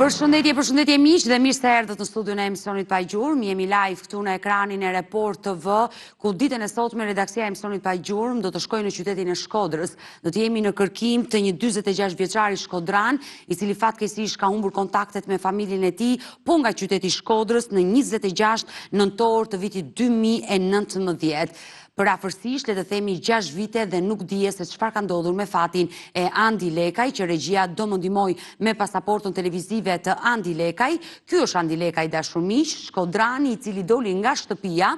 Përshëndetje miq dhe mirë se erdhët në studion e emisionit Pa Gjurmë. Jemi live këtu në ekranin e Report TV, ku ditën e sotme redaksia e emisionit Pa Gjurmë do të shkojë në qytetin e Shkodrës. Do të jemi në kërkim të një 46 vjeçari shkodran, i cili fatkeqësisht ka humbur kontaktet me familjen e tij, po nga qyteti i Shkodrës në 26 nëntor të vitit 2019. Për afërsisht, le të themi 6 vite dhe nuk dije se çfarë ka ndodhur me fatin e Andi Lekaj, që regjia do më ndihmoj me pasaportën televizive të Andi Lekaj. Ky është Andi Lekaj, dashur miq, shkodrani i cili doli nga shtëpia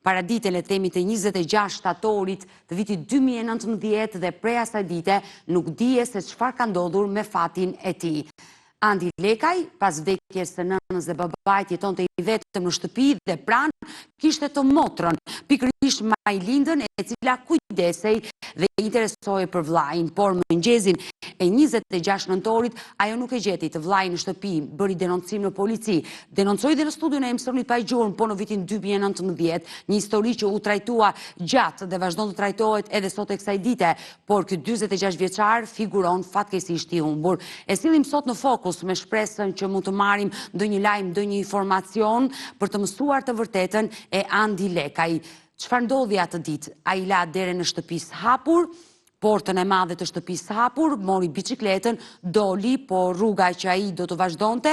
paradite, le të themi, të 26 shtatorit të vitit 2019 dhe prej asaj dite nuk dije se çfarë ka ndodhur me fatin e tij. Andi Lekaj, pas vdekjes së nënës dhe babait, jetonte i vetëm në shtëpi dhe pranë kishte të motrën, pikërisht Majlindën, e cila kujdesej dhe interesohej për vllajin, por mëngjesin e 26 nëntorit ajo nuk e gjeti të vllajin në shtëpi, bëri denoncim në polici, denoncoi dhe në studion e emisionit Pa Gjurmë, po në vitin 2019, një histori që u trajtua gjatë dhe vazhdon të trajtohet edhe sot e kësaj dite, por ky 46 vjeçar figuron fatkeqësisht i humbur. E sillim sot në fokus me shpresën që mund të marrim ndonjë lajm, ndonjë informacion për të mësuar të vërtetën e Andi Lekaj. Çfarë ndodhi atë ditë? Ai la derën e shtëpisë hapur, portën e madhe të shtëpisë hapur, mori biçikletën, doli, po rruga që ai do të vazhdonte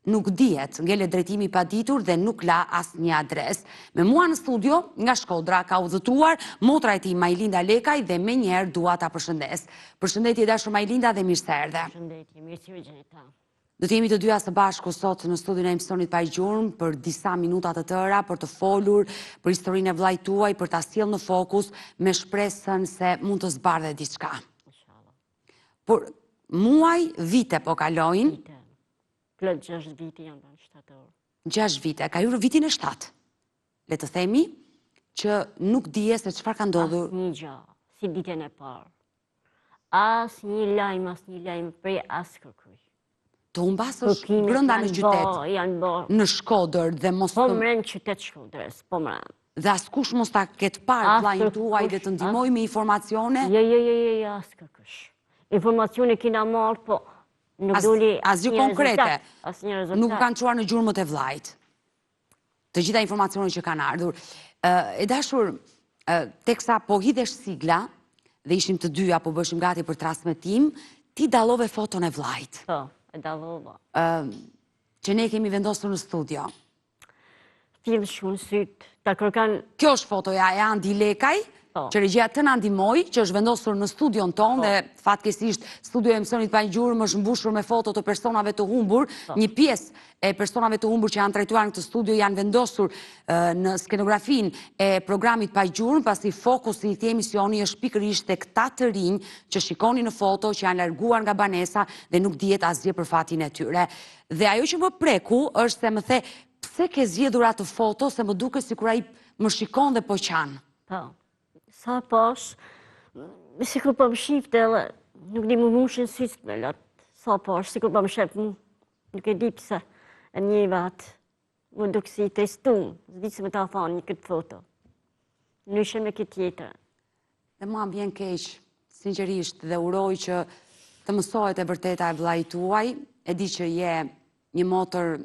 nuk dihet, ngele drejtimi i paditur dhe nuk la asnjë adresë. Me mua në studio nga Shkodra ka udhëtuar motra e tij Majlinda Lekaj dhe menjëherë dua ta përshëndes. Përshëndetje dashur Majlinda dhe mirë se erdhe. Përshëndetje, mirë se u gjeta. Do të jemi të dyja së bashku sot në studion e emisionit Pa Gjurmë për disa minuta të tëra, për të folur për historinë e vllait tuaj, për ta sjellë në fokus me shpresën se mund të zbardhe diçka. Inshallah. Por muaj, vite po kalojnë. Vite. Plot 6 vite jam në shtator. 6 vite, ka hyrë vitin e 7. Le të themi që nuk dije se çfarë ka ndodhur. Asnjë gjë, si ditën e parë. Asnjë lajm prej askërkuj. Të humbasësh brenda në qytet, janë bërë. në Shkodër dhe mos Po mren qytet Shkodrës, po mren. dhe askush mos ta ketë parë vllajin tuaj dhe të ndihmoj me informacione. Jo, askërkush. Informacione kena marrë, po nuk doli asgjë konkrete. Asnjë rezultat. Nuk kanë çuar në gjurmët e vllajit. Të gjitha informacionet që kanë ardhur. E dashur, teksa po hidhesh sigla dhe ishim të dyja, po bëshim gati për transmetim, ti dallove foton e vllajit. Po, e dallova. Që ne kemi vendosur në studio. Tillë shumë syt, ta kërkan. Kjo është fotoja e Andi Lekaj, që regjia të na ndihmoi, që është vendosur në studion tonë dhe fatkeqësisht studio e emisionit Pa Gjurmë është mbushur me foto të personave të humbur. Një pjesë e personave të humbur që janë trajtuar në këtë studio janë vendosur në skenografin e programit Pa Gjurmë, pasi fokusi i këtij emisioni është pikërisht tek ta të rinj që shikoni në foto, që janë larguar nga banesa dhe nuk dihet asgjë për fatin e tyre. Dhe ajo që më preku është se më the, pse ke zgjedhur atë foto, se më duket sikur ai më shikon dhe po qan. Po. Sa pash, sikur po më shifte, nuk di më mushin syt me lot. Sa pash, sikur po më shef mu. Nuk e di pse. E njëve atë. Më duk si testum. Zdi se me ta thonë një këtë foto. Nyshe me këtë tjetër. Dhe mua m'bjen keq, sinqerisht, dhe uroj që të mësohet e vërteta e vllait tuaj. E di që je një motër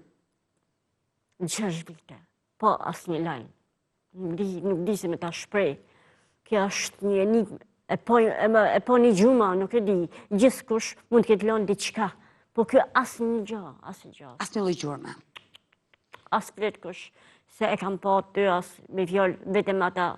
6 vite. Po, asnjë lajm. Nuk di se me ta shprej. Kjo është një enigmë. E po një gjuma, nuk e di. Gjithkush mund të ketë lënë diçka. Po kjo asnjë gjë. Asnjë lloj gjurme. As kretkush se e kam pa ty as me fjalë vetëm ata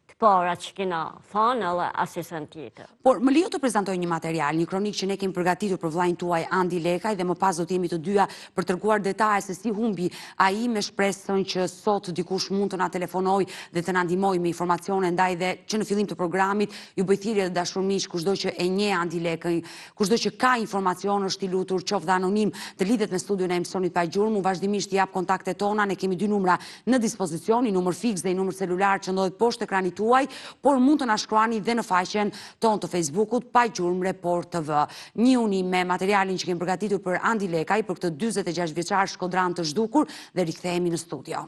të para që kena thënë edhe asnjë tjetër. Por më lejo të prezantoj një material, një kronik që ne kemi përgatitur për vllain tuaj Andi Lekaj dhe më pas do të jemi të dyja për treguar detaje se si humbi ai, me shpresën që sot dikush mund të na telefonoj dhe të na ndihmoj me informacione, ndaj dhe që në fillim të programit ju bëj thirrje të dashur miq, kushdo që e njeh Andi Lekaj, kushdo që ka informacion është i lutur, qoftë anonim, të lidhet me studion e emisionit Pa Gjurmë, vazhdimisht i jap kontaktet tona, ne kemi 2 numra në dispozicion, një numër fiks dhe një numër celular që ndodhet poshtë ekranit tuaj, por mund të na shkruani dhe në faqen tonë të Facebookut Pa Gjurmë Report TV. Njihuni me materialin që kemi përgatitur për Andi Lekaj, për këtë 46 vjeçar shkodran të zhdukur dhe rikthehemi në studio.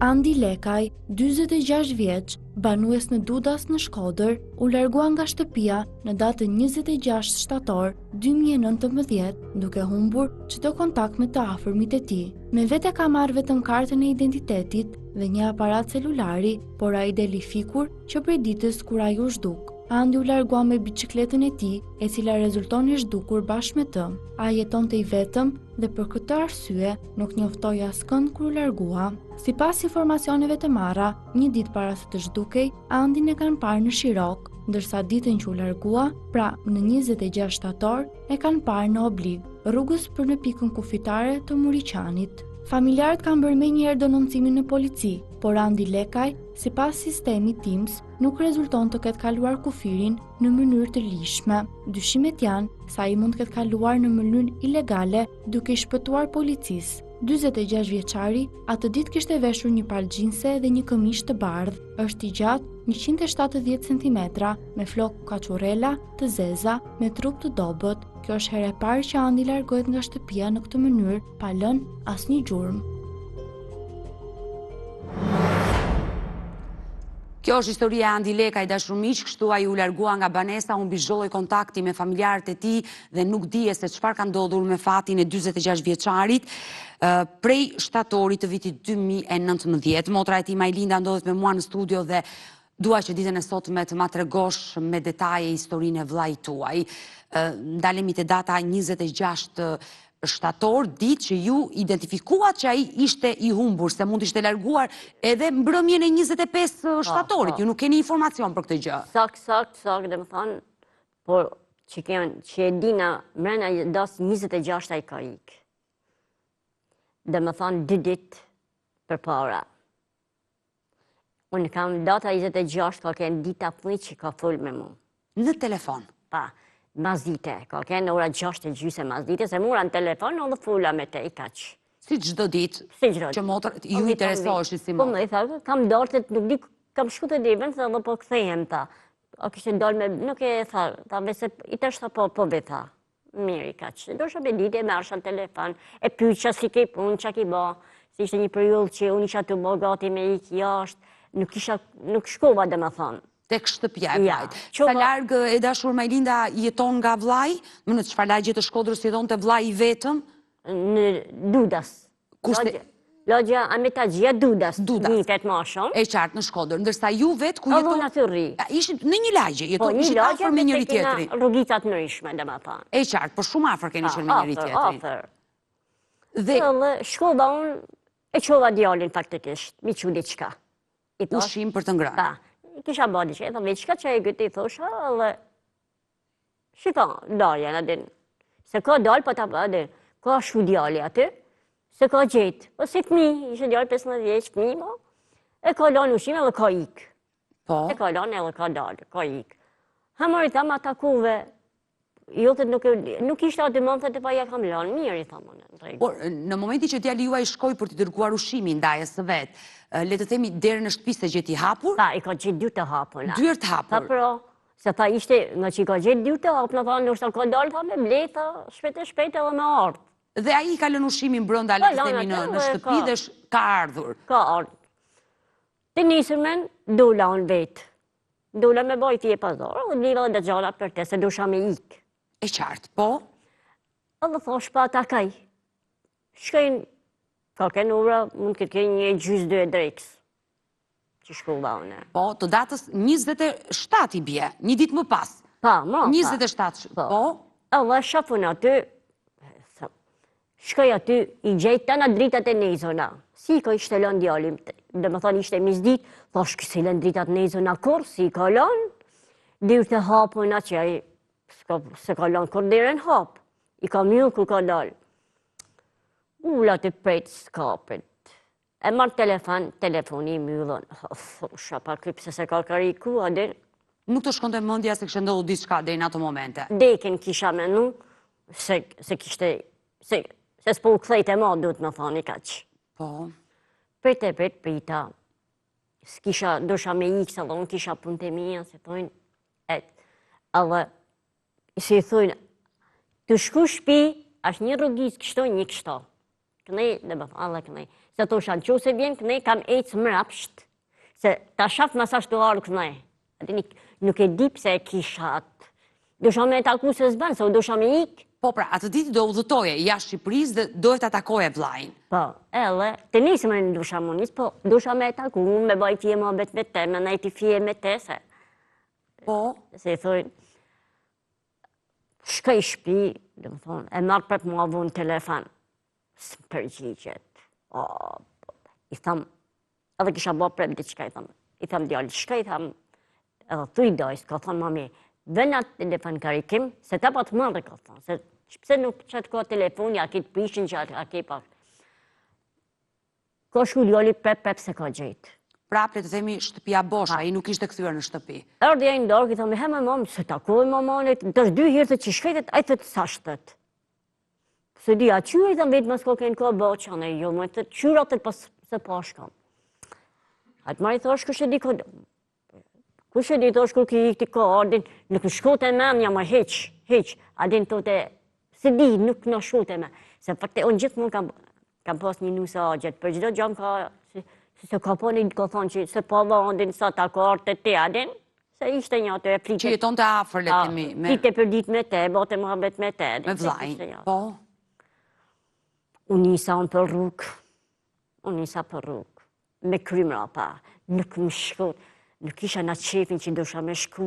Andi Lekaj, 46 vjeç, banues në Dudas në Shkodër, u largua nga shtëpia në datën 26 shtator 2019, duke humbur çdo kontakt me të afërmit e tij. Me vete ka marrë vetëm kartën e identitetit dhe një aparat celulari, por ai deli fikur që prej ditës kur ai u zhduk. Andi u largua me biçikletën e tij, e cila rezulton i zhdukur bashkë me të. Ai jetonte i vetëm dhe për këtë arsye nuk njoftoi askënd kur u largua. Sipas informacioneve të marra, një ditë para se të zhdukej, Andin e kanë parë në Shirok, ndërsa ditën që u largua, pra në 26 shtator, e kanë parë në Oblig, rrugës për në pikën kufitare të Muriqanit. Familjarët kanë bërë menjëherë denoncimin në polici, por Andi Lekaj, sipas sistemit TIMS, nuk rezulton të ketë kaluar kufirin në mënyrë të lishme. Dyshimet janë se ai mund të ketë kaluar në mënyrë ilegale duke i shpëtuar policisë. 46 vjeçari atë ditë kishte veshur një palë xhinse dhe një këmishë të bardhë. Është i gjatë 170 cm me flokë kaçurela të zeza me trup të dobët. Kjo është herë e parë që Andi largohet nga shtëpia në këtë mënyrë pa lënë asnjë gjurmë. Kjo është historia e Andi Lekaj, dashur miq, kështu ai u largua nga banesa, humbi çdo lloj kontakti me familjarët e tij dhe nuk dije se çfarë ka ndodhur me fatin e 46 vjeçarit. Prej shtatorit të vitit 2019, motra e tij Majlinda ndodhet me mua në studio dhe dua që ditën e sotme të ma tregosh me detaje historinë e vllait tuaj. Ndalemi te data 26 shtator, ditë që ju identifikuat që ai ishte i humbur, se mund ishte larguar edhe mbrëmjen e 25 shtatorit. Ju nuk keni informacion për këtë gjë. Sakt, dhe më thanë, por që e dina mrena das 26 ai ka ik. Dhe më thanë 2 ditë për para. Unë kam data 26, ka kënë dita pëjtë që ka full me mu. Në telefon? Pa. Mazdite, ka kënë ora 6:30 mazdite, se mura në telefon edhe fulla me te i kaqë. Si çdo ditë që motrë ju interesoheshit si motrë. Po motrë? më i tha, kam dartë, nuk di, kam shku të divën, dhe po këthejem ta. A kështë dalë me, nuk e tha, vese i të shta po vetha. Mirë i kaqë. Do shë me dite, me arsha në telefon, e pyqa si ke punë, qa ki ba, si ishte një periull që unë isha të bo gati me ik jashtë, nuk shkova dhe me thonë. Tek shtëpja e vllajt. Sa larg e dashur Majlinda jeton nga vllai? Në çfarë lagje të Shkodrës jeton te vllai i vetëm? Në Dudas. Lagja Ametagjia Dudas. Nitet më shumë. E qartë në Shkodër, ndërsa ju vet ku jeton? Në Thyrri. Ishit në një lagje, ishit afër me njëri tjetrin. Rrugicat ndryshme, domethënë. E qartë, por shumë afër keni qenë me njëri tjetrin. Afër. Dhe shkova unë e çova djalin faktikisht, mi çu diçka. Ushim për të ngrënë. Kisha bodi që e thëmë, qka që e gëti i thosha, dhe shika, dalja në din. Se ka dal, pa ta pa din, ka shku djali aty, se ka gjetë. Po si fmi, ishe djali 15 vjeç, fmi, mo, e ka lanë ushime dhe ka ik. E ka lanë edhe ka dalë, ka ik. Hamar i thamë atakuve, jo të nuk ishte atë mëndë të pa ja kam lanë, mirë i thamë. Por, në momenti që djali juaj shkoj për të dërguar ushimin ndajës së vetë, le të themi deri në shtëpi se gjeti hapur? Ta, i ka gjetë dyrë të hapur. Dyrë të hapur? Ta, pro, se ta ishte, nga që i ka gjetë dyrë të hapur, në ta nështë ka dalë, ta me bleta, shpejt edhe me ardhë. Dhe a i ka lënë ushimin brënda, le të themi në shtëpi dhe ka ardhur? Ka ardhur. Të nisërmen, dola unë vetë. Dola me bajti e pazorë, dhe liva dhe gjala për te, se dusha me ikë. E qartë, po? Edhe thosh pa ta kaj. Shkajnë, ka kënë ura, mund këtë kënë një gjysë 2 drejkës. Që shkulla une. Po, të datës 27 i bje, një ditë më pas. Pa, ma. 27, po? Edhe shafun aty, shkaj aty, i gjejtë të në dritat e nejzona. Si ka ishte lën djalim, dhe me thonë ishte misdit, thash kësi lën dritat nejzona kur, si ka lën, dirë të hapuna që ai se ka lën kur dire në hap. I ka mjullë ku ka dalë. Ula të prejtë skapit. E marrë telefoni i mjullën. Thosha, pa krypse se ka kariku, adin. Nuk të shkonte mendja se kështë ndodhur diçka deri në ato momente? Dekin kisha menu, se kishte, se s'po u kthejt e ma, duhet me thani kaq. Po. Prita. S'kisha, dosha me iksa dhe unë kisha punë të mija, se thojnë, edhe, si thojnë, të shku shpi, është një rrugis kështo, një kështo. kënej, dhe më thënë, kënej. Se të shanë që se vjen kënej, kam ecë mrapsht, se ta shafë masasht të arë kënej. Nuk e di pse e kisha atë. Dusha me taku se zbanë, se dusha me ikë. Po pra, atë ditë do udhëtoje jashtë Shqipërisë dhe dohet të atakoje vllajin. Po, edhe, të nisë më në dusha më nisë, po dusha me taku, unë me bajt fje më bet me te, me najti fje me te, se... Po? Se i thoi, shka i shpi, dhe më thonë, e marrë prep më avu në telefon, së më përgjigjet. I thamë, edhe kisha bo prep dhe qka i thamë, djali, shka i thamë, edhe thuj dojës, ka thonë mami, vëna telefon karikim, se ta pa të marrë, ka thonë, se pse nuk qëtë ka telefoni, a kitë prishin që a ke pak. Ka shku djali prep se ka gjetë. Prap le të themi shtëpia bosha, i nuk ishte kthyer në shtëpi. Erdhi ai në dorë, i thonë, he mamë, se takoj mamanit, të është 2 herë të që shkretet, a i thëtë sa shtet. Se di, a qyri, i thonë, vetë mas koken ka boqan e jo, me të qyrat e pas se pashkam. A të marri thosh, kështë e di ka... Kështë e di thosh, kërë ki ikti ka ardin, nuk në shkote e menja, ma heq, adin të te... Se di, nuk në shkote e me. Se për te, unë gjithë mund kam pas një nusë agjet, për gjithë gjam ka... Se ka po një ka thonë që se po vandin sa ta kartë të te adin, se ishte një ato e fritë. Që jeton të afër, le të themi. Fritë për ditë me te, bote më habet me te. Me vllajin, po. Unë nisa për rrugë, me krymra pa, nuk më shkot, nuk isha në qefin që ndosha me shku,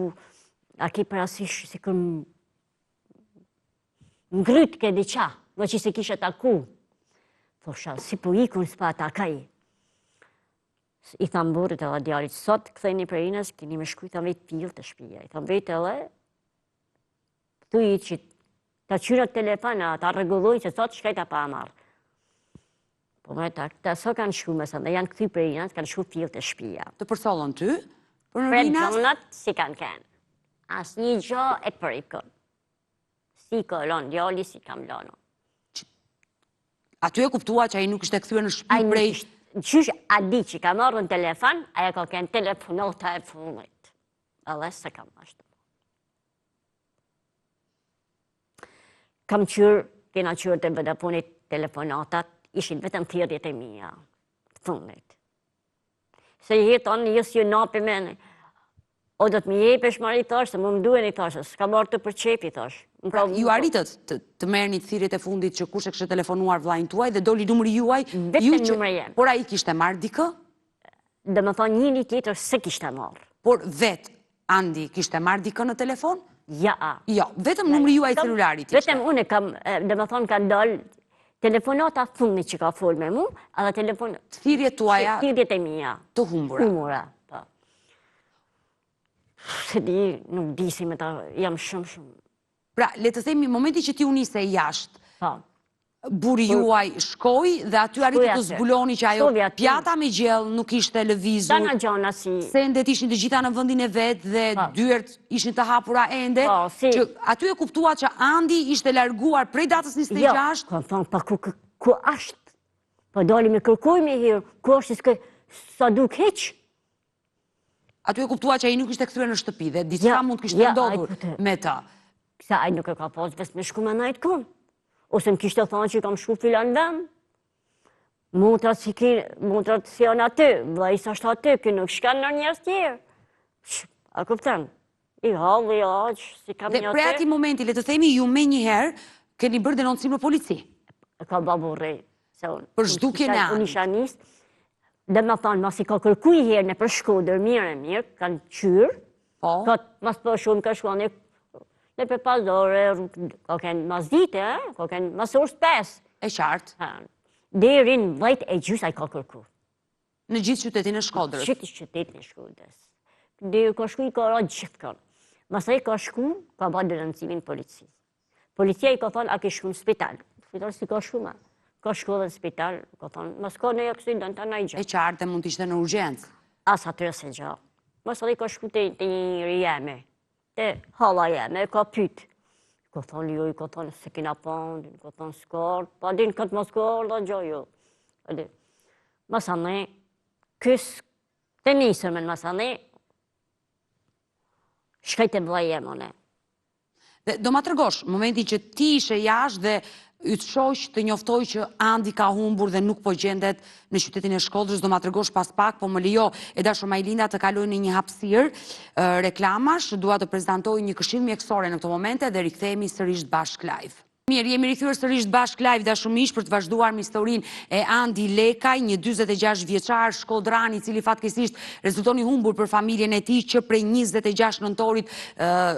a ki parasysh se këm ngryt ke diqa, në që se kisha taku. Thosha, si po ikun s'pa takaj. I thamë burit edhe djarit, sot këthejni për inës, keni me shku, i thamë vetë pillë të shpija. I thamë vetë edhe, tu i që ta qyrat telefona, ta regullojnë që sot shkajta pa marë. Po me ta so kanë shku me sënë, dhe janë këthy për inës, kanë shku pillë të shpija. Të përsollën ty? Për në Fred rinas? zonat si kanë kenë. As një gjo e përikën. Si kolon, djali si kam lono. Aty e kuptua që ai nuk ishte kthyer në shtëpi prej... Qysh a di që ka marrë në telefon, aja ka kënë telefonota e funit. Edhe se kam ashtu. Kam kena qyrë të Vodafonit telefonatat, ishin vetëm thirrjet e mia, të funit. Se jeton, jësë ju napi mene. O do të më jepesh mari thash, se më duhen i thash, s'ka marrë të përqepi thash. Pra, ju arritët të merrni thirrjet e fundit që kush e kishte telefonuar vllajin tuaj dhe doli numri juaj? Vetëm numri jem. Por ai kishte marrë dikë? Dhe më thonë njëri tjetër se kishte marrë. Por vetë Andi kishte marrë dikë në telefon? Ja. Jo, vetëm numri juaj celularit ishte. Vetëm unë kam, dhe më thonë kanë dalë telefonata fundit që ka folë me mu, edhe telefon... Thirrjet tuaja... Thirrjet e mia. Të humbura. Humbura, po. Se di, nuk di si me ta, jam shumë. Pra, le të themi, momenti që ti u nise jashtë, Po. buri juaj shkoj dhe aty arriti të zbuloni që ajo Shkoj aty. pjata me gjell nuk ishte lëvizur. Dana gjana si... Sendet ishin të gjitha në vendin e vetë dhe dyert ishin të hapura ende. Po, si... Që aty e kuptua që Andi ishte larguar prej datës 26. Jo, kam thonë, pa ku ashtë? Pa dali me kërkoj me hirë, ku ashtë s'ke sa duk heq? Aty e kuptua që ai nuk ishte kthyer në shtëpi dhe diçka mund të kishte ndodhur me të. Sa ai nuk e ka pas vetë me shku me najtë kon. Ose më kishte thonë që kam shku filan vend. Mutrat si janë aty, vllai sa është aty, që nuk shkan në njerëz tjerë. A kupton? I halli aq, si kam një aty. Dhe prej atij momenti, le të themi, ju menjëherë keni bërë denoncim në polici. Ka baburri. Për zhdukjen e Andit. Unë isha nisë. Dhe më thonë, mas i ka kërku i herë në për Shkodër, mirë, kanë qyrë. Po. Ka mas për shumë, ka shkuan në për pasdore, ka kënë mas dite, ka kënë mas orës 5. E qartë. Deri në vajt e gjysë a i ka kërku. Në gjithë qytetin e Shkodrës. Gjithë qytetin e Shkodrës. Deri ka shku i ka ra gjithë kanë. Mas a i ka shku, ka ba denoncimin polici. Policia i ka thonë, a ke shku në spital. Spital si ka shku ma. Ka shku dhe në spital, ka thonë, mas ka në aksident, ta na i gjë. E qartë mund t'ishte në urgjencë. As atyre se gjë. Mas a i ka shku të një jeme. Te hala jeme, ka pyt. Ka thonë jo, i ka thonë se kina pandin, ka thonë skart, pa din këtë më skart, da gjë jo. Mas a ne, kësë të njësër me në mas a ne, shkajt e vla jemë, ne. Dhe do ma tregosh, momentin që ti ishe jashtë dhe yt shoq të njoftoj që Andi ka humbur dhe nuk po gjendet në qytetin e Shkodrës, do ma tregosh pas pak, po më lejo e dashur Majlinda të kaloj në një hapësirë reklamash, dua të prezantoj një këshill mjekësore në këto momente dhe rikthehemi sërish bashk live. Mirë, jemi rikthyer sërish bashk live dashur miq për të vazhduar me historinë e Andi Lekaj, një 46 vjeçar shkodran i cili fatkeqësisht rezultoni humbur për familjen e tij që prej 26 nëntorit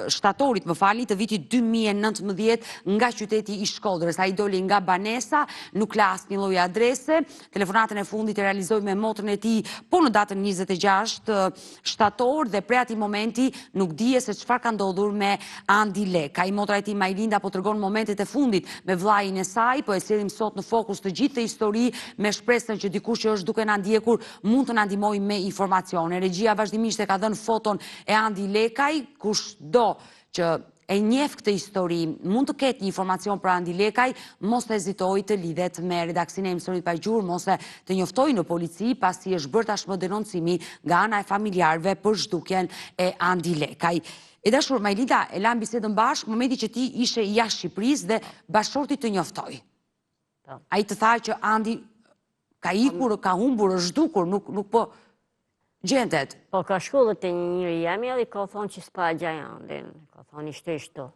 shtatorit, të vitit 2019 nga qyteti i Shkodrës. Ai doli nga banesa, nuk la asnjë lloj adrese. Telefonatën e fundit e realizoi me motrën e tij po në datën 26 shtator dhe prej atij momenti nuk dije se çfarë ka ndodhur me Andi Lekaj. Motra e tij Majlinda po tregon momentet e fundit me vllajin e saj, po e sillim sot në fokus të gjithë histori me shpresën që dikush që është duke na ndjekur mund të na ndihmojë me informacione. Regjia vazhdimisht e ka dhënë foton e Andi Lekaj, kushdo që e njeh këtë histori, mund të ketë një informacion për Andi Lekaj, mos të hezitoj të lidhet me redaksinë e emisionit Pa Gjurmë, ose të njoftoj në polici, pasi është bërë tashmë denoncimi nga ana e familjarëve për zhdukjen e Andi Lekaj. E dashur Majlinda, e lam bisedën bashkë, momenti që ti ishe jashtë Shqipërisë dhe bashkëshorti të njoftoi. Ai të tha që Andi ka ikur, ka humbur, është zhdukur, nuk po gjendet. Po ka shkullë të njëri jemi edhe ka thonë që s'pa gjaj Andin. Ka thonë ishte ishto.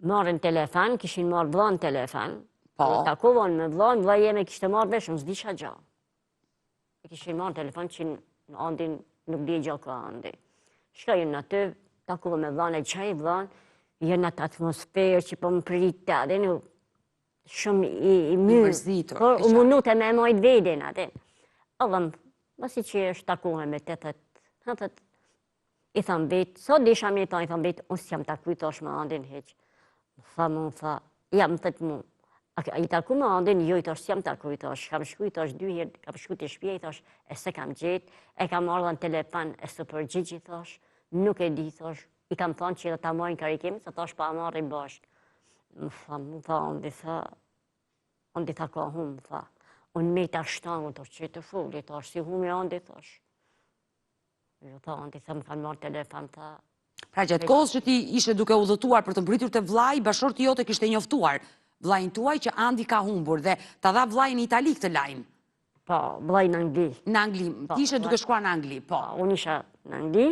Marrin telefon, kishin marrë vllon telefon. Po. Takovon me vllon, vlla jeme kishte marrë veshën, s'disha gjë. Kishin marrë telefon që Andin nuk di gjë ka Andi. Shka jenë aty, takuve me vllon e qaj vllon, jenë atë atmosferë që po më pritë atë, shumë i mërë. Por u munute me mojtë vedin atë. Allëm, mësi që është takuve me të thët, i thamë vetë, sot disha me ta, i thamë vetë, unë s'jam takujtosh me Andin heqë. Më tha, jam thëtë mu. I taku me Andin, jo i thash, s'jam takujtosh, kam shku i thash 2 herë, kam shku të shpje, i thash, e se kam gjetë, e kam marrë në telefon, e së përgjigj, i thash, nuk e di, thash, i kam thonë që ta mojnë karikim, se thash pa marrë i bashkë. Më tha, Andi tha ka hum, tha, unë me ta shtangu, thash, që të fulli, thash, si humi Andi, thash. Jo, tha, Andi tha, më kanë marrë telefon, tha. Pra gjatë kohës që ti ishe duke udhëtuar për të mbritur të vllai, bashorti jote kishte njoftuar vllajin tuaj që Andi ka humbur dhe ta dha vllajin në Itali këtë lajm. Po, vllai në Angli. Në Angli, ti ishe duke shkuar në Angli, po. Unë isha në Angli,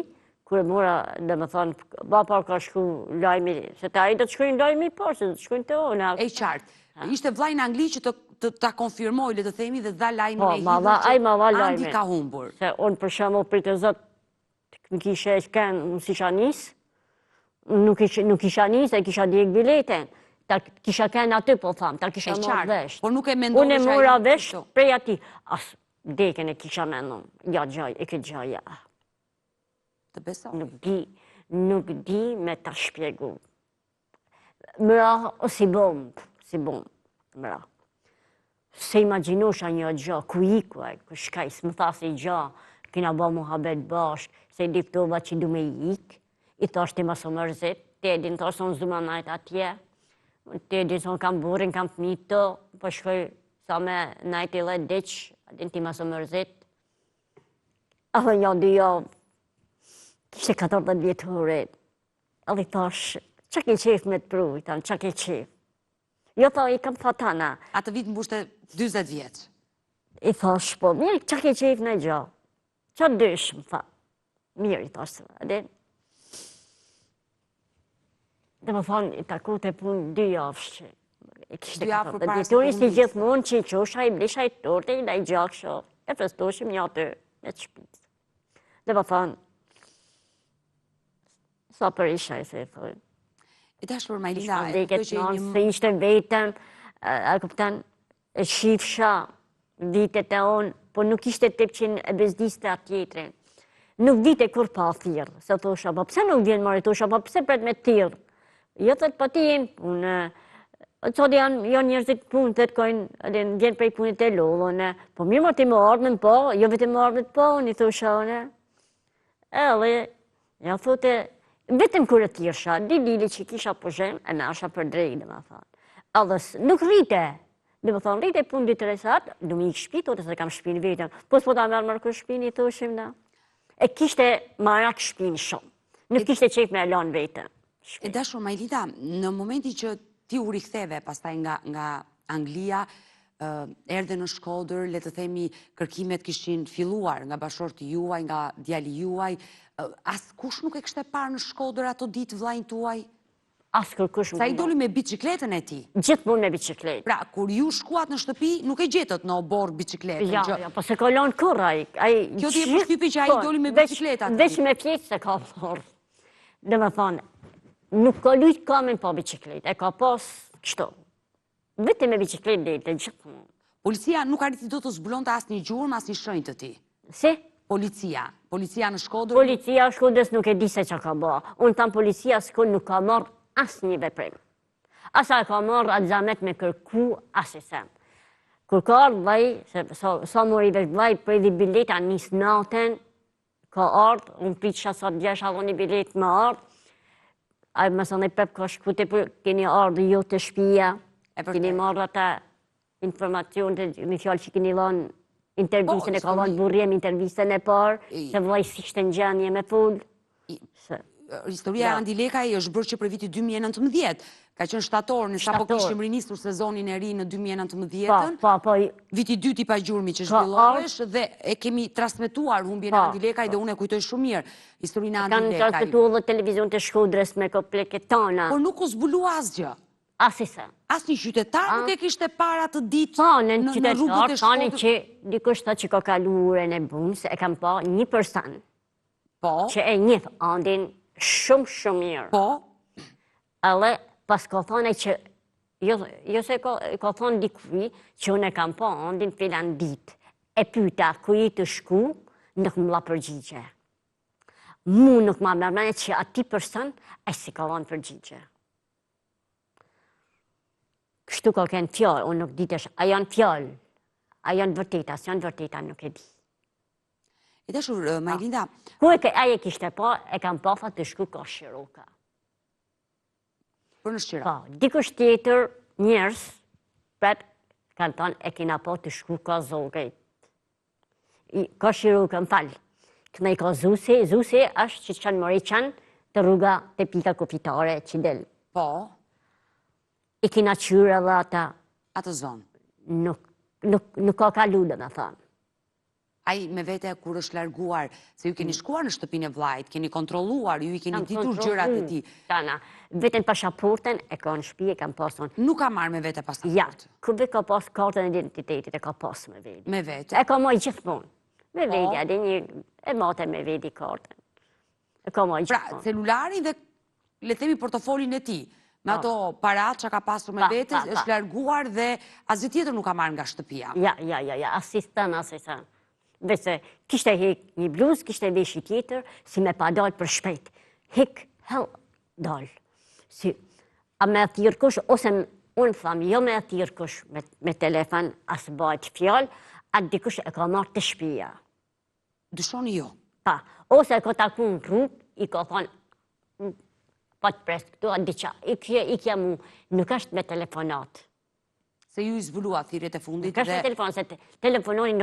kur e mora, dhe më thonë, bapar ka shku lajmi, se ta i do të shkujnë lajmi, po, se do të shkujnë të ona. E qartë, ishte vllai në Angli që ta konfirmoj, le të themi, dhe dha lajmin e hidhur që Andi ka humbur. Se unë për shembull për të zot, më kishe e shken, më si isha nis, nuk isha nis, e kisha djek bileten. Ta kisha kënë aty, po thamë, ta kisha marrë vesh. Por nuk e mendoj unë e mora vesh prej ati. As deken e kisha mendon, ja gjaj, e këtë gjaj, ja. Të besoj. Nuk di me ta shpjegu. Mëra, o si bom, mëra. Se imaginosha një gjë, ku ikuaj, ku shkaj, s'më thasi gjë, kina ba muhabet bashk, se i diftova që du me ik, i thash ti ma së mërzit, ti edin thash son zuma najt atje, ti edin son kam burin, kam fmito, po shkoj sa me najt i le deq, edin ti ma së mërzit. Edhe një dy javë, kishte 14 vjetore, edhe i thash, që ke qef me të pru, i thanë, që ke qef? Jo, tha, i kam fatana. Atë vit më bushte 20 vjeç. I thash, po, mirë, që ke qef në gjë? Që dysh, më tha. Mirë, i thash, edhe. Dhe më thonë, i taku të punë 2 javë që. 2 javë për para se punës. Si gjithmonë që i qosha, i blisha i torte, i da i gjaksha. E festoshim një atë me të shpitës. Dhe më thonë, sa për isha i se i thonë. E dashur Majlinda, se ishte vetëm, a këpëtan, e shifsha vitet e onë, po nuk ishte tip që e bezdiste atë tjetrin. Nuk dite kur pa thirë, se thosha, po pse nuk vjen marrë, thosha, po pse pret me thirë? Jo thët, po ti jenë punë, qëtë janë njerëzit punë, të të kojnë, vjen prej punit e lollën, po mirë ma ti më ardhën po, jo vete më ardhën po, një thosha, edhe, ja thote, vetëm kërë të tjirsha, dili që kisha po zhemë, e me asha për drejtë, dhe më thonë. Allës, nuk rrite, dhe më thonë, rrite punë ditë resat, du mi ikë shpi, thote se kam shpinë vetëm, po s'po ta mërë kërë shpinë, i thoshim, da. E kishte marak shpinë shumë, nuk kishte qef me elon vetëm. E dashur Majlinda, në momenti që ti u riktheve pastaj nga Anglia, erdhe në Shkodër, le të themi kërkimet kishin filluar nga bashorti juaj, nga djali juaj, askush nuk e kishte parë në Shkodër ato ditë vllajën tuaj? Askush. Sa i doli me bicikletën e ti? Gjithmonë me bicikletë. Pra, kur ju shkuat në shtëpi, nuk e gjetët në obor bicikletën? Ja, po se kalon kur ai. Kjo ti e përshtypi që ai doli me bicikletë aty? Veç me pjesë se ka marrë. Dhe me thonë, nuk ka lujt kamen pa bicikletë, e ka pas kështu. Vete me bicikletë dhe të gjithmonë. Policia nuk arriti do të zbulonte asnjë gjurmë, asnjë shenjë të ti? Si? Policia në Shkodër? Policia Shkodrës nuk e di se që ka ba. Unë tam policia s'kon nuk ka marrë asë një veprim. Asa ka marrë atë zamet me kërku asisem. Kur ka ardhë vaj, sa mori vesh vaj, prej dhe bileta njës naten, ka ardhë, unë pritë shasat gjesh avon një bilet më ardhë, a mësën e pep ka shkute, për keni ardhë jo të shpia, keni marrë ata informacion të me fjallë që keni lanë intervjistën e ka lanë burriem intervjistën e parë, se vlaj si shtë në gjanje me full. Historia e Andi Lekaj është bërë që për viti 2019, ka qenë shtator, në sa po kishim rinisur sezonin e ri në 2019, viti 2 i pagjurmi që zhvillohesh dhe e kemi transmetuar humbjen e Andi Lekaj dhe unë e kujtoj shumë mirë historinë e Andi Lekaj. Kanë transmetuar dhe televizion të Shkodrës me kompleket tona. Por nuk u zbulua asgjë. Asisa. Asnjë qytetar nuk e kishte para të ditë në rrugët e Shkodrës. Që dikush ta që ka kaluarën e bunës, e kam pa një person që e njeh Andin shumë mirë. Po? Ale pas ka thonë që, jo se ka thonë dikuj që unë e kam pa Andin filan ditë. E pyta ku i të shku, nuk më la përgjigje. Mu nuk ma mërmene që ati person e si ka lanë përgjigje. Kështu ka kënë fjallë, unë nuk ditesh, a janë fjallë, a janë vërteta, së janë vërteta, nuk e di. E dashur, Majlinda... Ku aje kishte pa, e kam pa fa të shku ka Shiroka. Për në Shqira? Pa, dikush tjetër njerës, prep, kanë thonë, e kina pa të shku ka Zogajt. Ka Shiroka, më falë. Këna i ka Zuse është që qanë mori qanë të rruga të pika kufitare që delë. Po? I kina qyre dhe ata. Atë zonë? Nuk ka kalu dhe me thonë. Ai me vete kur është larguar, se ju keni shkuar në shtëpinë e vllajt, keni kontrolluar, ju i keni ditur gjërat e tij. Tana, veten pasaportën e ka në shtëpi, e kam pasur. Nuk ka marrë me vete pasaportë? Ja, kur ve ka pas kartën e identitetit, e ka pas me vete. Me vete? E ka marrë gjithmonë. Me vete, a dhe një, e mate me vete kartën. E ka marrë gjithmonë. Pra, celulari dhe, le themi, portofolin e tij, me ato parat që ka pasur me vete, është larguar dhe asgjë tjetër nuk ka marrë nga shtëpia. Ja, asistan. Vese, kishte hek një bluz, kishte veshi tjetër, si me pa dalë për shpejt. Hek, hell, dalë. Si, a me thirkush, ose unë thamë, jo me thirkush me telefon, asë bajt fjallë, atë dikush e ka marrë të shpia. Dyshoni jo? Pa, ose e ka taku në rrugë, i ka thonë, pa të presë këtu, atë diqa, i kja mu, nuk është me telefonat. Se ju i zbulua thirrjet e fundit dhe... Nuk është telefon, se telefoni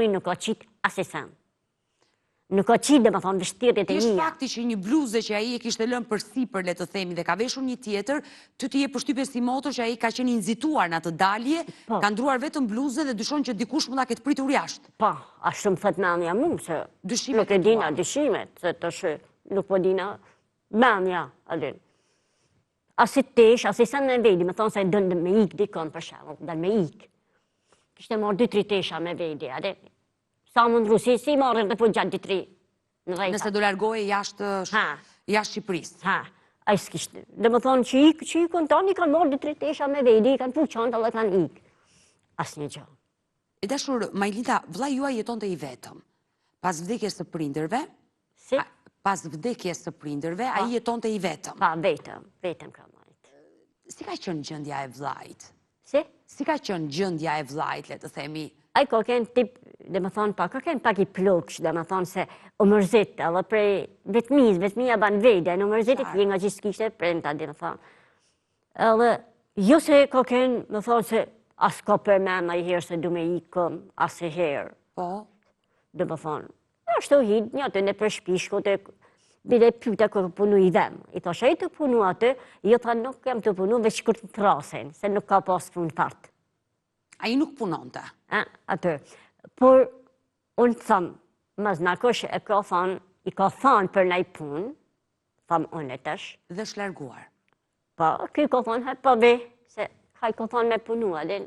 nuk ka qitë asisen. Nuk ka qitë dhe më thonë vështirjet e mija. Kështë fakti që një bluze që aji e kishte lënë për sipër, le të themi, dhe ka veshur një tjetër, të t'i e përshtypje si motor që aji ka qenë inzituar në atë dalje, ka ndruar vetëm bluze dhe dyshon që dikush mund ta ketë pritur jashtë. Pa, ashtë më thët menja mu, se nuk e dina dyshimet, se të shë, nuk po dina menja, adin. Asi tesh, asi sen në vedi, me thonë se dëndë me ik dikon për shemë, dëndë me ik. Kishte marrë 2-3 tesha me vedi, ade. Sa më ndru, si marrë dhe po gjatë 2-3 në rejta. Nëse do largohe jashtë Shqipërisë. Ha, a i s'kishte. Dhe me thonë që i kënë tani kanë marrë 2-3 tesha me vedi, kanë pu qanta dhe kanë ik. As një gjë. E dashur, Majlinda, vllai juaj jeton të i vetëm. Pas vdekjes së prindërve, pas vdekjes së prindërve, a i jeton të i vetëm. Pa, vetëm ka majtë. Si ka qënë gjëndja e vllajt? Si ka qënë gjëndja e vllajt, le të themi? A i ka kënë tip, dhe me thonë ka kënë pak i ploksh, dhe me thonë se o mërzit, edhe prej vetëmija ban vede, në mërzit e kënë nga gjithë s'kishte prenda, dhe me thonë. Edhe, jo se ka kënë, me thonë se as ka përmena i herë se du me ikëm, as e herë. Po? Dhe me thonë. Ashtu hid, një të në për shpishko të bile pyta kërë punu i dhem. I thoshe i të punu atë, jo tha nuk kem të punu, veç kërë të trasen, se nuk ka pas pun part. A i nuk punonte? Atë. Por, unë thëmë, mëz në kësh i ka thonë për nej pun, thëmë unë e tësh. Dhe shlerguar? Pa, këj ka thonë, he, pa be, se ka i ka thonë me punu, adin.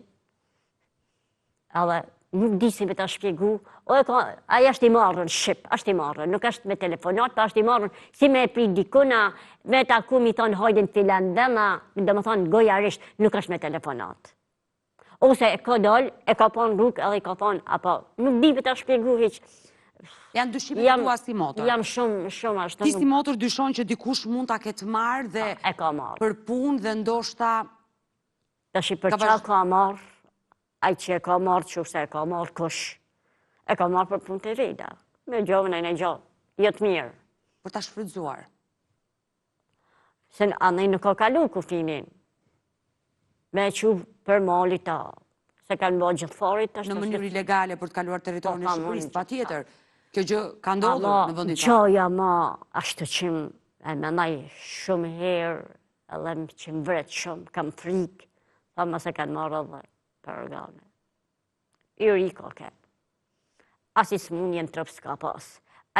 Edhe, nuk di si me të shpjegu, aja është i marrën Shqip, është i marrën, nuk është me telefonat, pa është i marrën, si me e prit dikuna, me ta ku mi thonë hajdin filan dhema, dhe më thonë gojarisht, nuk është me telefonat. Ose e ka dal, e ka panë rrug, edhe i ka thonë, apo, nuk di me të shpjegu hiq. Janë dyshimet e tua si motor? Jam shumë ashtë. Ti si motor dyshon që dikush mund ta ketë marrë dhe e ka marrë. Për punë dhe ndoshta... Tash i për qa ka marrë, ai që e ka marrë që se e ka marrë kush, e ka marrë për punë të rida, me gjovën e në gjovë, jetë mirë. Për ta shfrytzuar? Se anej nuk ka kalu kufinin, me që për mali ta, se kanë bërë gjithë farit. Në mënyrë ilegale për të kaluar teritorin e Shqipërisë, pa tjetër. Kjo gjë ka ndodhur në vendin tonë. Gjoja ma, ashtë që e menaj shumë herë, edhe që më vret shumë, kam frikë, tha ma se kanë marrë dhe për organe. I ri ka ketë. Asis mund jenë trëpë s'ka pas,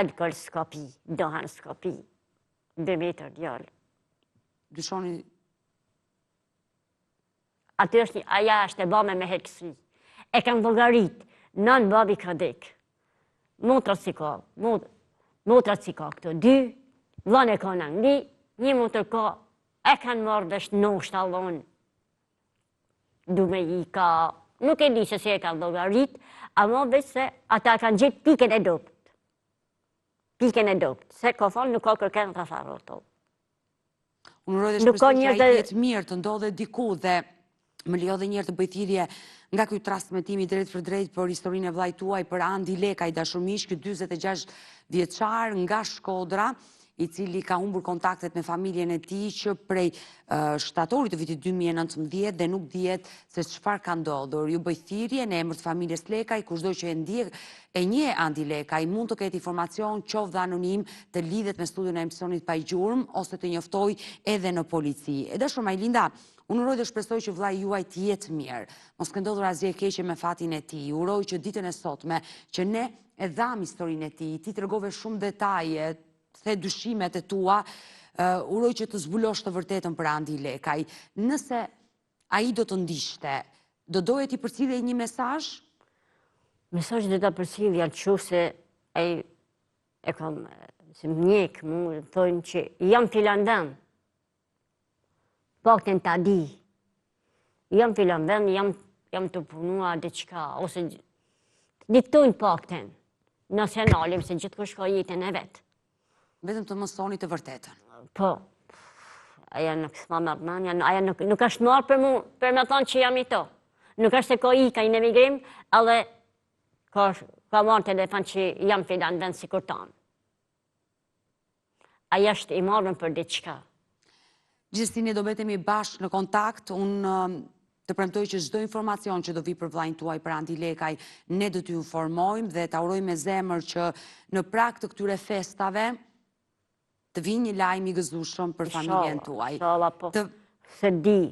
alkohol s'ka pi, dohan s'ka pi, 2 meter djallë. Dyshoni... Aja është e bame me hekësi. E kanë llogarit, nën babi ka dek. Motrat si ka këto 2, vlan e ka në Angli, 1 motër ka, e kanë marrë vesh në shtallon. Dume i ka, nuk e di se si e kanë llogarit, ama veç se ata kanë gjetë pikën e dopt. Pikën e dopt, se ka thonë nuk ka kërken të farë ato. Unë rrojë dhe shpresoj që ai jetë mirë të ndodhe diku dhe më lejo dhe njërë të bëjthirje nga kjo transmetimi drejt për drejt për historinë e vllajt tuaj për Andi Lekaj, dashurmiq, ky 46 vjeçar nga Shkodra, i cili ka humbur kontaktet me familjen e tij që prej shtatorit të vitit 2019 dhe nuk dihet se çfarë ka ndodhur. Ju bëj thirrje në emër të familjes Lekaj, kushdo që e njeh Andi Lekaj, mund të ketë informacion qoftë dhe anonim të lidhet me studion e emisionit Pa i gjurmë ose të njoftoj edhe në polici. E dashur Majlinda, unë uroj dhe shpresoj që vllai juaj të jetë mirë. Mos ka ndodhur asgjë e keqe me fatin e tij. Uroj që ditën e sotme që ne e dham historinë e tij, ti tregove shumë detaje, the dyshimet e tua, uroj që të zbulosh të vërtetën për Andi Lekaj. Nëse ai do të ndishte, do doje ti përcjellje një mesazh? Mesazh do ta përcjellja që se ai e kam se mjek mu thonë që jam filandan. Pakten ta di. Jam filandan, jam të punua diçka ose diktojnë pakten. Nacionalim se gjithkush ka jetën e vet. Vetëm të mësoni të vërtetën. Po, aja nuk s'ma mërman, aja nuk është marrë për mu, për me thonë që jam i to. Nuk është se ka i në emigrim, edhe ka marrë telefon që jam filan vend si kur tanë. Aja është i marrën për diçka. Gjithsesi ne do betemi bashkë në kontakt, unë të premtoj që çdo informacion që do vi për vllajin tuaj për Andi Lekaj, ne do t'ju informojmë dhe ta urojmë me zemër që në prag të këtyre festave të vinë një lajm i gëzueshëm për familjen tuaj. Inshallah, po. Se di,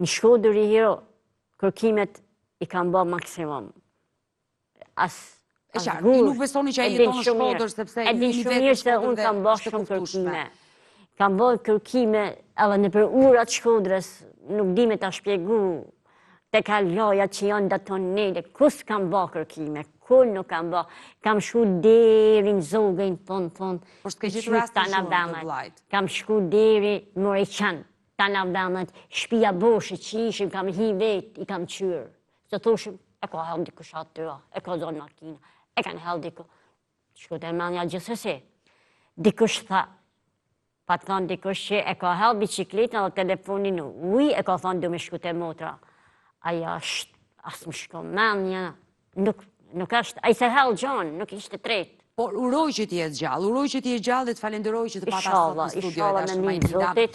në Shkodër i hero, kërkimet i kanë bërë maksimum. E qartë, ti nuk besoni që ai jeton në Shkodër sepse e din shumë mirë se unë kam bërë shumë kërkime. Kam bërë kërkime edhe në për urat Shkodrës, nuk di me ta shpjegu, te ka loja që janë datonele, kus kam bërë kërkime, kur nuk kam bërë, kam shku deri në Zogën, fond, por s'ke gjetur rast të zhurmë të vllajt. Kam shku deri në Moreqan, ta navdamet, shpia boshë që ishim, kam hi vet, i kam qyrë. Se thoshim, e ka hell dikush aty, e ka zonë makina, e kanë hell dikush. Shku të manja gjithsesi. Dikush tha, pa të thonë dikush që e ka hell bicikletën dhe telefonin uj, e ka thonë du me shku të motra. Aja është, asë më shko menja, nuk është, a i se hell gjonë, nuk ishte tret. Por uroj që ti jetë gjallë dhe të falenderoj që të pata sot në studio e dashur Majlinda.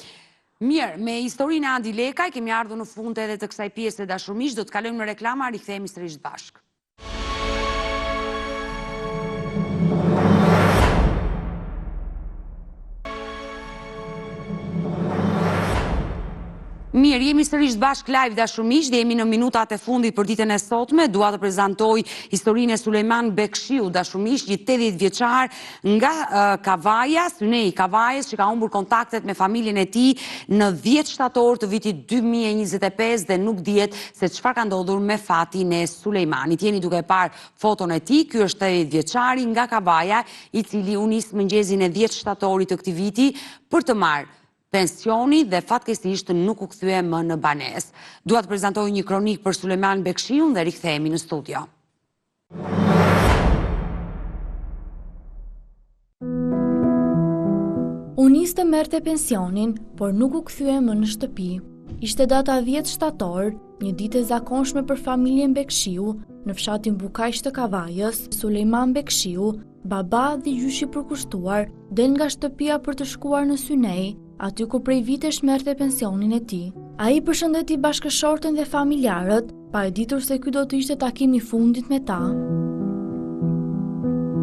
Mirë, me historinë e Andi Lekaj, kemi ardhur në fund edhe të kësaj pjese dashurmiq, do të kalojmë në reklama, rikthehemi sërish bashkë. Mirë, jemi sërish bashkë live dashumish dhe jemi në minutat e fundit për ditën e sotme. Dua të prezantoj historinë e Sulejman Bekshiu, dashumish, një 80 vjeçar nga Kavaja, Synej Kavajës, që ka humbur kontaktet me familjen e tij në 10 shtator të vitit 2025 dhe nuk dihet se çfarë ka ndodhur me fatin e Sulejmanit. Jeni duke parë foton e tij. Ky është 80 vjeçari nga Kavaja, i cili u nis mëngjesin e 10 shtatorit të këtij viti për të marrë pensioni dhe fatkeqësisht nuk u kthye më në banesë. Dua të prezantoj një kronik për Sulejman Bekshiun dhe rikthehemi në studio. U nis të merrte pensionin, por nuk u kthye më në shtëpi. Ishte data 10 shtator, një ditë e zakonshme për familjen Bekshiu, në fshatin Bukaq të Kavajës. Sulejman Bekshiu, baba dhe gjyshi përkushtuar, del nga shtëpia për të shkuar në Synej, aty ku prej vitesh merrte pensionin e tij. Ai përshëndeti bashkëshortën dhe familjarët, pa e ditur se ky do të ishte takimi i fundit me ta.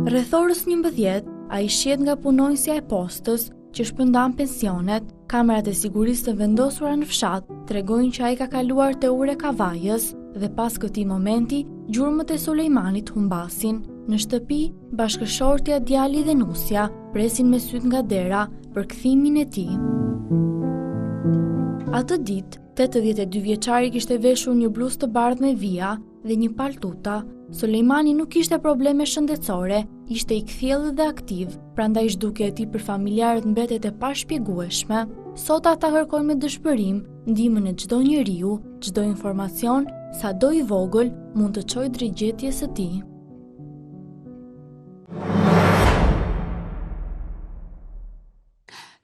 Rreth orës 11, ai shihet nga punonjësja e postës që shpërndan pensionet. Kamerat e sigurisë të vendosura në fshat tregojnë që ai ka kaluar te ure Kavajës dhe pas këtij momenti, gjurmët e Sulejmanit humbasin. Në shtëpi, bashkëshortja, djali dhe nusja presin me syt nga dera për kthimin e tij. Atë ditë, 82 vjeçari kishte veshur një bluzë të bardhë me vija dhe një paltuta. Sulejmani nuk kishte probleme shëndetësore, ishte i kthjellë dhe aktiv, prandaj zhdukja e tij për familjarët mbetet e pashpjegueshme. Sot ata kërkojnë me dëshpërim ndihmën e çdo njeriu, çdo informacion, sado i vogël, mund të çojë drejt gjetjes së tij.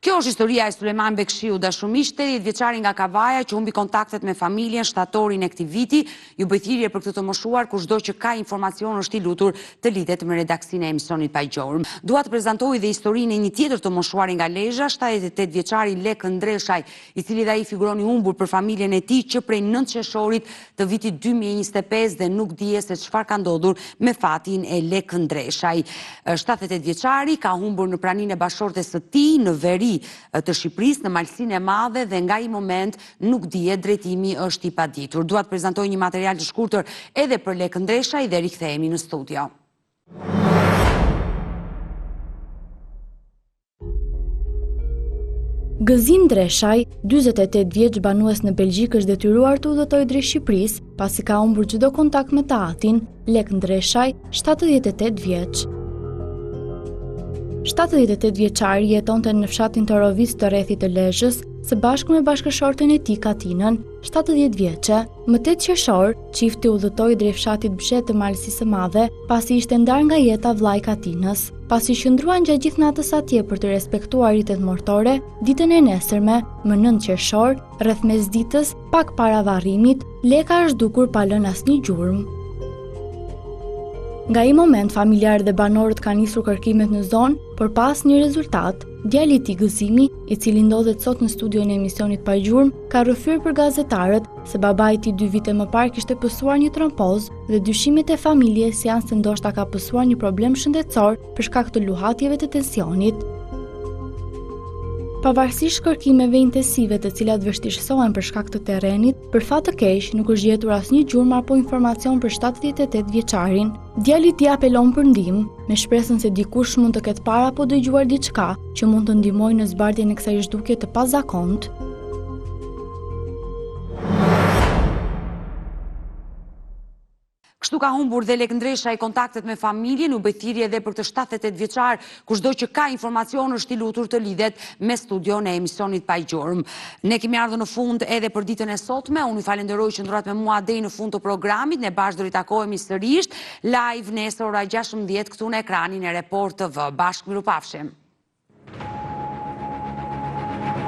Kjo është historia e Sulejman Bekshiu, dashumish, 80 vjeçari nga Kavaja që humbi kontaktet me familjen shtatorin e këtij viti. Ju bëj thirrje për këtë të moshuar, kushdo që ka informacion është i lutur të lidhet me redaksinë e emisionit pa gjurmë. Dua të prezantoj dhe historinë e një tjetër të moshuar nga Lezhë, 78 vjeçari Lek Ndreshaj, i cili dhe ai figuron i humbur për familjen e tij që prej 9 qershorit të vitit 2025 dhe nuk dihet se çfarë ka ndodhur me fatin e Lek Ndreshaj. 78 vjeçari ka humbur në praninë e bashortes së tij në veri të Shqipërisë, në Malsinë e Madhe, dhe nga i moment nuk dihet, drejtimi është i paditur. Dua të prezantoj një material të shkurtër edhe për Lek Ndreshaj dhe rikthehemi në studio. Gëzim Ndreshaj, 48 vjeç, banues në Belgjik, është detyruar të udhëtojë drejt Shqipërisë pasi ka humbur çdo kontakt me teatrin. Lek Ndreshaj, 78 vjeç. 78 vjeçari jetonte në fshatin të Rovis të rrethit të Lezhës, së bashku me bashkëshortën e tij Katinën, 70 vjeçe. Më 8 qershor, çifti udhëtoi drejt fshatit Bshet të Malësisë së Madhe, pasi ishte ndarë nga jeta vllai Katinës. Pasi qëndruan gjatë gjithë natës atje për të respektuar ritet mortore, ditën e nesërme, më 9 qershor, rreth mesditës, pak para varrimit, Leka është dukur pa lënë asnjë gjurmë. Nga i moment, familjarët dhe banorët kanë nisur kërkimet në zonë, por pa asnjë rezultat. Djali i tij Gëzimi, i cili ndodhet sot në studion e emisionit pa gjurmë, ka rrëfyer për gazetarët se babai i tij 2 vite më parë kishte pësuar një trompoz dhe dyshimet e familjes janë se ndoshta ka pësuar një problem shëndetësor për shkak të luhatjeve të tensionit. Pavarësisht kërkimeve intensive të cilat vështirësohen për shkak të terrenit, për fat të keq nuk është gjetur asnjë gjurmë apo informacion për 78 vjeçarin. Djali i tij apelon për ndihmë, me shpresën se dikush mund të ketë parë apo dëgjuar diçka që mund të ndihmojë në zbardhjen e kësaj zhdukje të pazakontë. Kështu ka humbur dhe Lek Ndreshaj kontaktet me familjen. U bëj thirrje edhe për këtë 78 vjeçar, kushdo që ka informacion është i lutur të lidhet me studion e emisionit pa gjurmë. Ne kemi ardhur në fund edhe për ditën e sotme. Unë ju falenderoj që ndrorat me mua deri në fund të programit. Ne bashkë do ritakojemi sërish live nesër ora 16 këtu në ekranin e Report TV. Bashkë mirupafshim.